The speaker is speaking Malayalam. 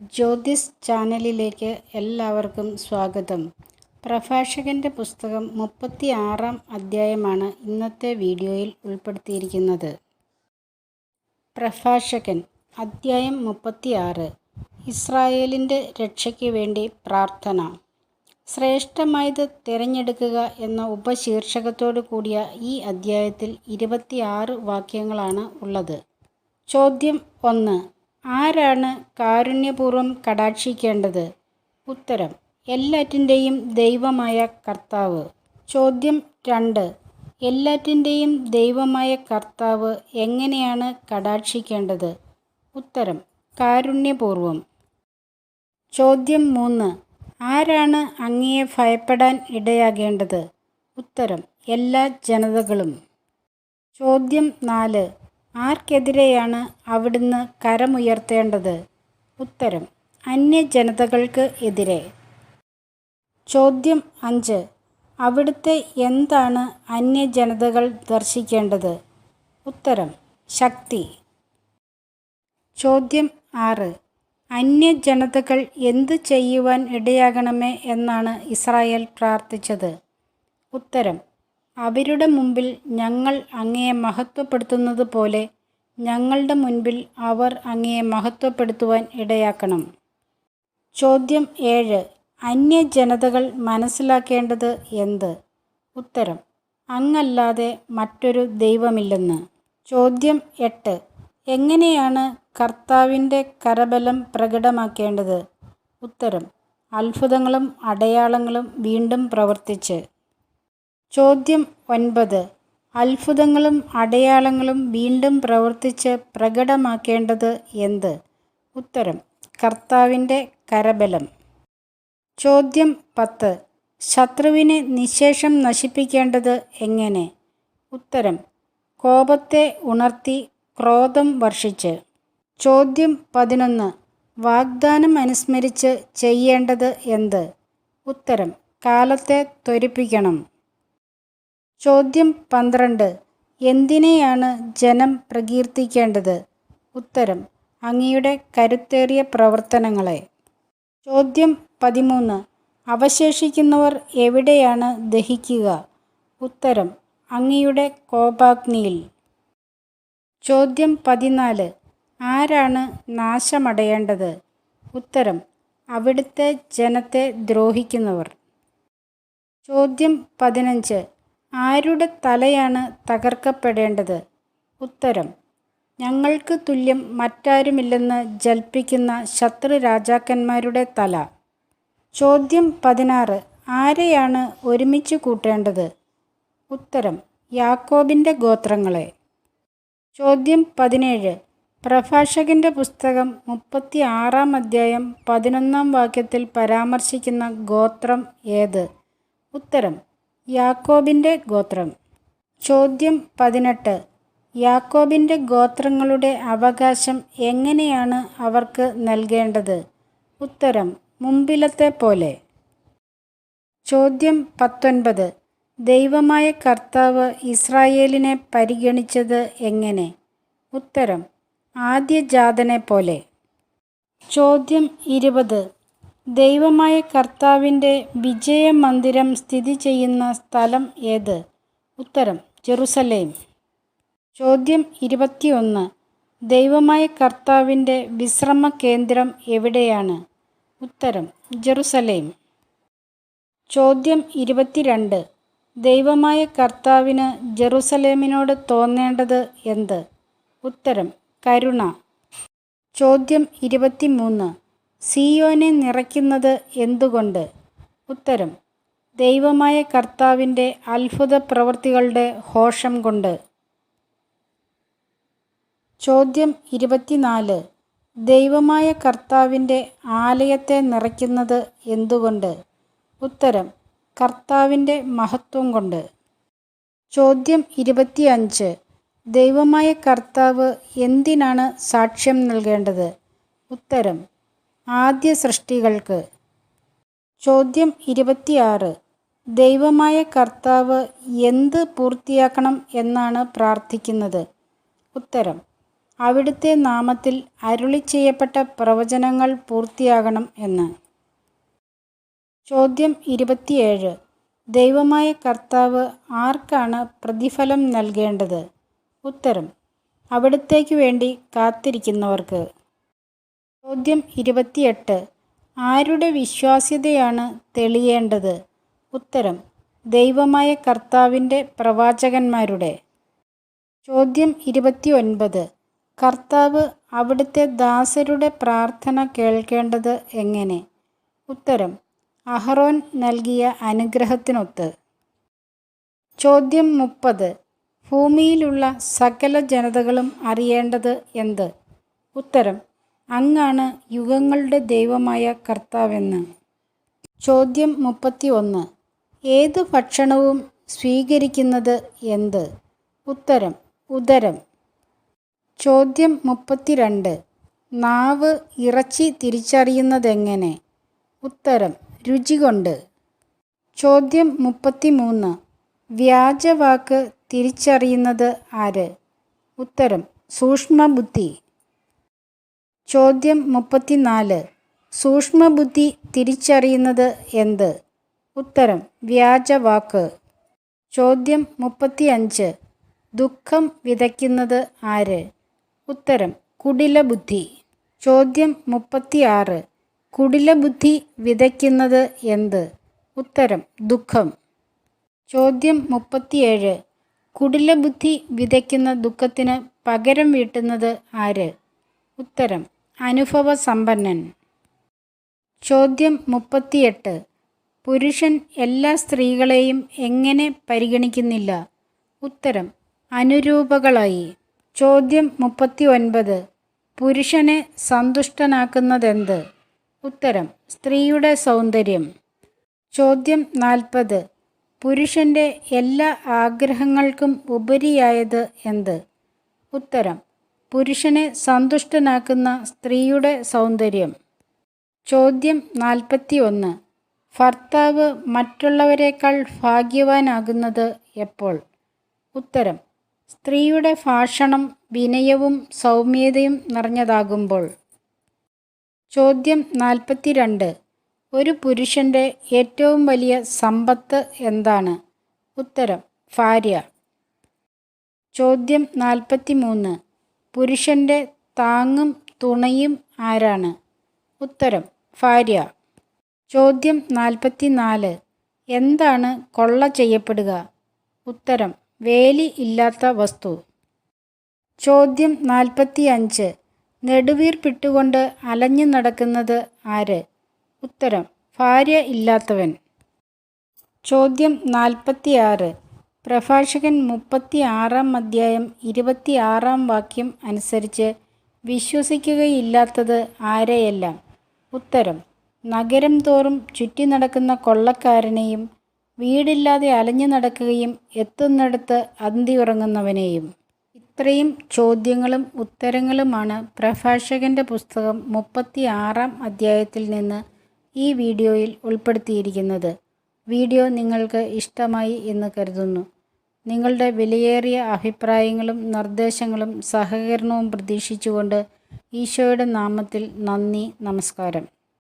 ജ്യോതിസ് ചാനലിലേക്ക് എല്ലാവർക്കും സ്വാഗതം. പ്രഭാഷകൻ്റെ പുസ്തകം 36-ാം അധ്യായമാണ് ഇന്നത്തെ വീഡിയോയിൽ ഉൾപ്പെടുത്തിയിരിക്കുന്നത്. പ്രഭാഷകൻ അധ്യായം 36 ഇസ്രായേലിൻ്റെ രക്ഷയ്ക്ക് വേണ്ടി പ്രാർത്ഥന. ശ്രേഷ്ഠമായത് തിരഞ്ഞെടുക്കുക എന്ന ഉപശീർഷകത്തോടു കൂടിയ ഈ അധ്യായത്തിൽ 26 വാക്യങ്ങളാണ് ഉള്ളത്. ചോദ്യം 1. ആരാണ് കാരുണ്യപൂർവ്വം കടാക്ഷിക്കേണ്ടത്? ഉത്തരം: എല്ലാറ്റിൻ്റെയും ദൈവമായ കർത്താവ്. ചോദ്യം 2. എല്ലാറ്റിൻ്റെയും ദൈവമായ കർത്താവ് എങ്ങനെയാണ് കടാക്ഷിക്കേണ്ടത്? ഉത്തരം: കാരുണ്യപൂർവ്വം. ചോദ്യം 3. ആരാണ് അങ്ങയെ ഭയപ്പെടാൻ ഇടയാകേണ്ടത്? ഉത്തരം: എല്ലാ ജനതകളും. ചോദ്യം 4. ആർക്കെതിരെയാണ് അവിടുന്ന് കരമുയർത്തേണ്ടത്? ഉത്തരം: അന്യജനതകൾക്ക് എതിരെ. ചോദ്യം 5. അവിടുത്തെ എന്താണ് അന്യജനതകൾ ദർശിക്കേണ്ടത്? ഉത്തരം: ശക്തി. ചോദ്യം 6. അന്യജനതകൾ എന്തു ചെയ്യുവാൻ ഇടയാകണമേ എന്നാണ് ഇസ്രായേൽ പ്രാർത്ഥിച്ചത്? ഉത്തരം: അവരുടെ മുമ്പിൽ ഞങ്ങൾ അങ്ങയെ മഹത്വപ്പെടുത്തുന്നത് പോലെ ഞങ്ങളുടെ മുൻപിൽ അവർ അങ്ങയെ മഹത്വപ്പെടുത്തുവാൻ ഇടയാക്കണം. ചോദ്യം 7. അന്യജനതകൾ മനസ്സിലാക്കേണ്ടത് എന്ത്? ഉത്തരം: അങ്ങല്ലാതെ മറ്റൊരു ദൈവമില്ലെന്ന്. ചോദ്യം 8. എങ്ങനെയാണ് കർത്താവിൻ്റെ കരബലം പ്രകടമാക്കേണ്ടത്? ഉത്തരം: അത്ഭുതങ്ങളും അടയാളങ്ങളും വീണ്ടും പ്രവർത്തിച്ച്. ചോദ്യം 9. അത്ഭുതങ്ങളും അടയാളങ്ങളും വീണ്ടും പ്രവർത്തിച്ച് പ്രകടമാക്കേണ്ടത് എന്ത്? ഉത്തരം: കർത്താവിൻ്റെ കരബലം. ചോദ്യം 10. ശത്രുവിനെ നിശേഷം നശിപ്പിക്കേണ്ടത് എങ്ങനെ? ഉത്തരം: കോപത്തെ ഉണർത്തി ക്രോധം വർഷിച്ച്. ചോദ്യം 11. വാഗ്ദാനം അനുസ്മരിച്ച് ചെയ്യേണ്ടത് എന്ത്? ഉത്തരം: കാലത്തെ ത്വരിപ്പിക്കണം. ചോദ്യം 12. എന്തിനെയാണ് ജനം പ്രകീർത്തിക്കേണ്ടത്? ഉത്തരം: അങ്ങയുടെ കരുത്തേറിയ പ്രവർത്തനങ്ങളെ. ചോദ്യം 13. അവശേഷിക്കുന്നവർ എവിടെയാണ് ദഹിക്കുക? ഉത്തരം: അങ്ങയുടെ കോപാഗ്നിയിൽ. ചോദ്യം 14. ആരാണ് നാശമടയേണ്ടത്? ഉത്തരം: അവിടുത്തെ ജനത്തെ ദ്രോഹിക്കുന്നവർ. ചോദ്യം 15. ആരുടെ തലയാണ് തകർക്കപ്പെടേണ്ടത്? ഉത്തരം: ഞങ്ങൾക്ക് തുല്യം മറ്റാരുമില്ലെന്ന് ജൽപ്പിക്കുന്ന ശത്രു രാജാക്കന്മാരുടെ തല. ചോദ്യം 16. ആരെയാണ് ഒരുമിച്ച് കൂട്ടേണ്ടത്? ഉത്തരം: യാക്കോബിൻ്റെ ഗോത്രങ്ങളെ. ചോദ്യം 17. പ്രഭാഷകൻ്റെ പുസ്തകം 36-ാം അധ്യായം 11-ാം വാക്യത്തിൽ പരാമർശിക്കുന്ന ഗോത്രം ഏത്? ഉത്തരം: യാക്കോബിൻ്റെ ഗോത്രം. ചോദ്യം 18. യാക്കോബിൻ്റെ ഗോത്രങ്ങളുടെ അവകാശം എങ്ങനെയാണ് അവർക്ക് നൽകേണ്ടത്? ഉത്തരം: മുമ്പിലത്തെ പോലെ. ചോദ്യം 19. ദൈവമായ കർത്താവ് ഇസ്രായേലിനെ പരിഗണിച്ചത് എങ്ങനെ? ഉത്തരം: ആദ്യജാതനെപ്പോലെ. ചോദ്യം 20. ദൈവമായ കർത്താവിൻ്റെ വിജയമന്ദിരം സ്ഥിതി ചെയ്യുന്ന സ്ഥലം ഏത്? ഉത്തരം: ജെറുസലേം. ചോദ്യം 21. ദൈവമായ കർത്താവിൻ്റെ വിശ്രമ കേന്ദ്രം എവിടെയാണ്? ഉത്തരം: ജെറുസലേം. ചോദ്യം 22. ദൈവമായ കർത്താവിന് ജെറുസലേമിനോട് തോന്നേണ്ടത് എന്ത്? ഉത്തരം: കരുണ. ചോദ്യം 23. സീയോനെ നിറയ്ക്കുന്നത് എന്തുകൊണ്ട്? ഉത്തരം: ദൈവമായ കർത്താവിൻ്റെ അത്ഭുത പ്രവൃത്തികളുടെ ഘോഷം കൊണ്ട്. ചോദ്യം 24. ദൈവമായ കർത്താവിൻ്റെ ആലയത്തെ നിറയ്ക്കുന്നത് എന്തുകൊണ്ട്? ഉത്തരം: കർത്താവിൻ്റെ മഹത്വം കൊണ്ട്. ചോദ്യം 25. ദൈവമായ കർത്താവ് എന്തിനാണ് സാക്ഷ്യം നൽകേണ്ടത്? ഉത്തരം: ആദ്യ സൃഷ്ടികൾക്ക്. ചോദ്യം 26. ദൈവമായ കർത്താവ് എന്ത് പൂർത്തിയാക്കണം എന്നാണ് പ്രാർത്ഥിക്കുന്നത്? ഉത്തരം: അവിടുത്തെ നാമത്തിൽ അരുളിച്ചെയ്യപ്പെട്ട പ്രവചനങ്ങൾ പൂർത്തിയാകണം എന്ന്. ചോദ്യം 27. ദൈവമായ കർത്താവ് ആർക്കാണ് പ്രതിഫലം നൽകേണ്ടത്? ഉത്തരം: അവിടുത്തേക്ക് വേണ്ടി കാത്തിരിക്കുന്നവർക്ക്. ചോദ്യം 28. ആരുടെ വിശ്വാസ്യതയാണ് തെളിയേണ്ടത്? ഉത്തരം: ദൈവമായ കർത്താവിൻ്റെ പ്രവാചകന്മാരുടെ. ചോദ്യം 29. കർത്താവ് അവിടുത്തെ ദാസരുടെ പ്രാർത്ഥന കേൾക്കേണ്ടത് എങ്ങനെ? ഉത്തരം: അഹറോൻ നൽകിയ അനുഗ്രഹത്തിനൊത്ത്. ചോദ്യം 30. ഭൂമിയിലുള്ള സകല ജനതകളും അറിയേണ്ടത് എന്ത്? ഉത്തരം: അങ്ങാണ് യുഗങ്ങളുടെ ദൈവമായ കർത്താവെന്ന്. ചോദ്യം 31. ഏതു ഭക്ഷണവും സ്വീകരിക്കുന്നത് എന്ത്? ഉത്തരം: ഉദരം. ചോദ്യം 32. നാവ് ഇറച്ചി തിരിച്ചറിയുന്നതെങ്ങനെ? ഉത്തരം: രുചി കൊണ്ട്. ചോദ്യം 33. വ്യാജവാക്ക് തിരിച്ചറിയുന്നത് ആര്? ഉത്തരം: സൂക്ഷ്മബുദ്ധി. ചോദ്യം 34. സൂക്ഷ്മബുദ്ധി തിരിച്ചറിയുന്നത് എന്ത്? ഉത്തരം: വ്യാജവാക്ക്. ചോദ്യം 35. ദുഃഖം വിതയ്ക്കുന്നത് ആര്? ഉത്തരം: കുടിലബുദ്ധി. ചോദ്യം 36. കുടിലബുദ്ധി വിതയ്ക്കുന്നത് എന്ത്? ഉത്തരം: ദുഃഖം. ചോദ്യം 37. കുടിലബുദ്ധി വിതയ്ക്കുന്ന ദുഃഖത്തിന് പകരം വീട്ടുന്നത് ആര്? ഉത്തരം: അനുഭവസമ്പന്നൻ. ചോദ്യം 38. പുരുഷൻ എല്ലാ സ്ത്രീകളെയും എങ്ങനെ പരിഗണിക്കുന്നില്ല? ഉത്തരം: അനുരൂപകളായി. ചോദ്യം 39. പുരുഷനെ സന്തുഷ്ടനാക്കുന്നതെന്ത്? ഉത്തരം: സ്ത്രീയുടെ സൗന്ദര്യം. ചോദ്യം 40. പുരുഷൻ്റെ എല്ലാ ആഗ്രഹങ്ങൾക്കും ഉപരിയായത് എന്ത്? ഉത്തരം: പുരുഷനെ സന്തുഷ്ടനാക്കുന്ന സ്ത്രീയുടെ സൗന്ദര്യം. ചോദ്യം 41. ഭർത്താവ് മറ്റുള്ളവരെക്കാൾ ഭാഗ്യവാനാകുന്നത് എപ്പോൾ? ഉത്തരം: സ്ത്രീയുടെ ഭാഷണം വിനയവും സൗമ്യതയും നിറഞ്ഞതാകുമ്പോൾ. ചോദ്യം 42. ഒരു പുരുഷൻ്റെ ഏറ്റവും വലിയ സമ്പത്ത് എന്താണ്? ഉത്തരം: ഭാര്യ. ചോദ്യം 43. പുരുഷൻ്റെ താങ്ങും തുണയും ആരാണ്? ഉത്തരം: ഭാര്യ. ചോദ്യം 44. എന്താണ് കൊള്ള ചെയ്യപ്പെടുക? ഉത്തരം: വേലി ഇല്ലാത്ത വസ്തു. ചോദ്യം 45. നെടുവീർപ്പിട്ടുകൊണ്ട് അലഞ്ഞു നടക്കുന്നത് ആര്? ഉത്തരം: ഭാര്യ ഇല്ലാത്തവൻ. ചോദ്യം 46. പ്രഭാഷകൻ 36-ാം അധ്യായം 26-ാം വാക്യം അനുസരിച്ച് വിശ്വസിക്കുകയില്ലാത്തത് ആരെയെല്ലാം? ഉത്തരം: നഗരം തോറും ചുറ്റി നടക്കുന്ന കൊള്ളക്കാരനെയും വീടില്ലാതെ അലഞ്ഞു നടക്കുകയും എത്തുന്നിടത്ത് അന്തി ഉറങ്ങുന്നവനെയും. ഇത്രയും ചോദ്യങ്ങളും ഉത്തരങ്ങളുമാണ് പ്രഭാഷകൻ്റെ പുസ്തകം 36-ാം അധ്യായത്തിൽ നിന്ന് ഈ വീഡിയോയിൽ ഉൾപ്പെടുത്തിയിരിക്കുന്നത്. വീഡിയോ നിങ്ങൾക്ക് ഇഷ്ടമായി എന്ന് കരുതുന്നു. നിങ്ങളുടെ വിലയേറിയ അഭിപ്രായങ്ങളും നിർദ്ദേശങ്ങളും സഹകരണവും പ്രതീക്ഷിച്ചുകൊണ്ട് ഈശോയുടെ നാമത്തിൽ നന്ദി. നമസ്കാരം.